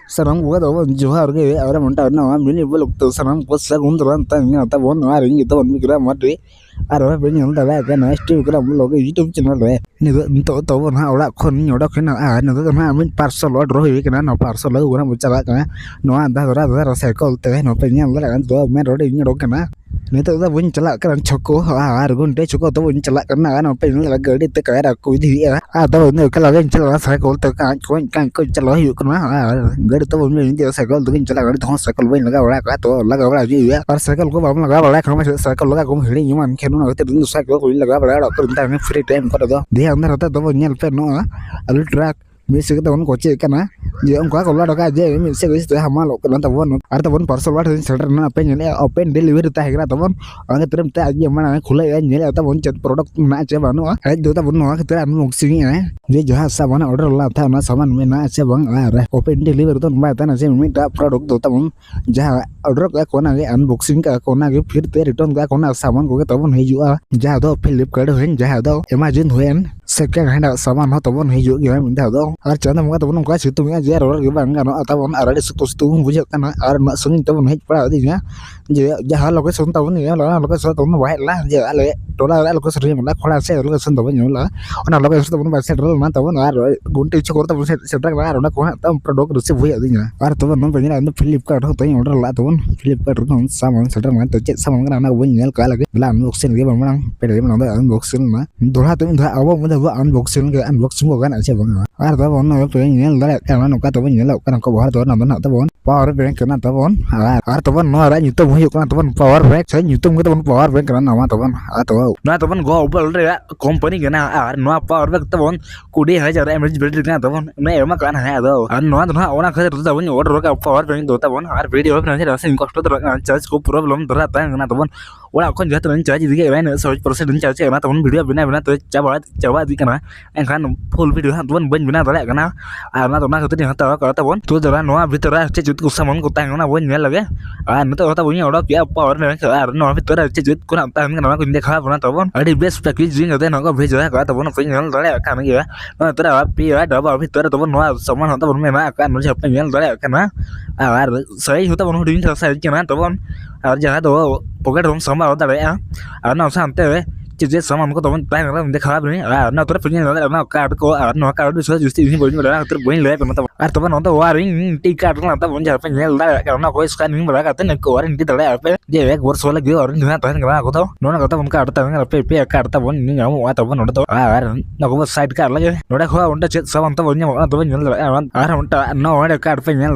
Sanam gua tahu Johar ke orang mentah nama bini belum tuh sanam gua segun turan tanya tahu orang ini tahu mikir mati arah bini yang tahu kan steve kira belum ke YouTube channel deh ini tuh tahu nah orang kon nyodak kena ini tuh nah min parcel order ini kena no parcel lagu orang bicara kan no anda orang cycle teh no pengen lah kan tuh main order ini dok kena ini tuh kita punya celak kan coko argun deh coko tuh punya celak kena kan apa ini lagi di teka ada kuidi ya tahu ini kalau kan celak cycle teka kan celak yuk kena gari tuh punya ini cycle tuh celak gari tuh cycle punya laga orang tuh laga orang juga par cycle gua bawa laga orang kalau cycle laga gua hiri nyaman kenu nanti tuh cycle gua laga orang kalau kita free time kau tuh dia anda rata tuh punya pen no alu track Messi kita coach kan ya orang kalau ada aja Messi itu hamal kan tahu ada tahu parcel ada seller na open delivery tah kira tahu orang terima tah aja mana khula ya nyela tahu chat product na aja banu ada tahu no kita unboxing ya dia jahat sama order lah tahu na saman na aja bang open delivery tuh mbak tanah sih minta produk tuh tahu jahat order ka kona ke unboxing ka kona ke फिर ते return ka kona saman ko ke tahu hijau jahat tuh Flipkart hen jahat tuh Amazon hen second hand saman ho tahu hijau gimana minta tuh ar chana mga tawo ko situ nga jer or gi bang no tawo ar de situ situ bujak kana ar ma sung tawo hej para di nga je ja lo ke sun tawo ni la lo ke so tawo wa la je ale to la lo ke sri la khola se lo ke sun tawo ni la ona lo ke so tawo ba se ro ma tawo ar gunti chokor tawo se tra ar na ko tawo product ru se buya di nga ar tawo no pe ni Flipkart ho tawo order la tawo Flipkart ko saman se tra ma to che saman kana na bun nyel ka la ke la unboxing ge bang mang pe de ma unboxing ma do ha tawo da awo ma da unboxing ke unboxing ko kana che bang ar tawo no pengen lah kan no kata pengen lah kan ko bahar tuan nonton tahu power bank kena tahu ar tahu no ada YouTube huyuk kan tahu power bank saya YouTube kita power bank kena nama tahu tahu no tahu go ubal ya company kena ar no power bank tahu kudi hajar mAh battery kena tahu no emang kan ada tahu ar no orang kerja tahu order ka power bank tahu ar video apa nanti rasa cost terus charge ko problem terus kena tahu orang kon jatuh dan charge juga kan 100% charge kena tahu video benar tuh coba di kana kan full video tahu benar tahu kena na to na to ni hata ka ta bon tu dara no bitara che jut ku samon ko tang na bon mel lage no to ta bon oda pia power ne ka ar no bitara che jut ku na ta na ko inde kha bon ta bon adi best packaging ade no ko bhejo ka ta bon ko ngel dara ka na ya no tara pia da ba bitara to bon no samon ta bon me na ka no che pa ngel dara ka na ar sai hota bon din ta sai ke na ta bon ar ja to pocket rom sama da ya ar no sam te chỉ sama một cái tay nó mình khá rồi nó tôi phải như nó cao có nó cao được số justi ini boleh nó tôi boleh lihat teman-teman teman nonton waring tiga orang tahu jangan pengen lah karena kau scanning mereka katanya kau orang kita lihat apa dia ya gue soalnya gue orang juga tahu nggak aku tahu nona kata pun kartu tahu nggak pp kartu pun ini nggak mau tahu pun udah tahu nah gue side card lagi udah kau udah chat sama tahu nya tahu nya orang udah no ada kartu pengen